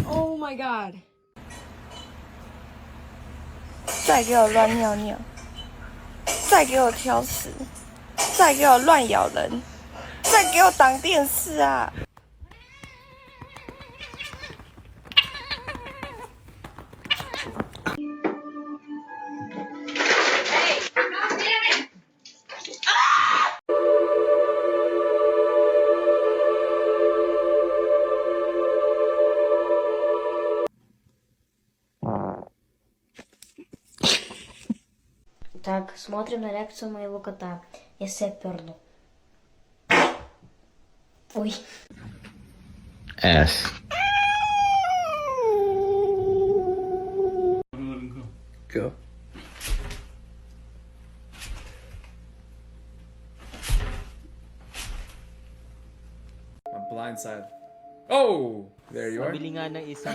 Oh my god！ 再给我乱尿尿，再给我挑食，再给我乱咬人，再给我挡电视啊！Так, смотрим на реакцию моего кота. Если я перну. Ой. S. Go. A blind side. Oh! There you are. Bili nga ng isang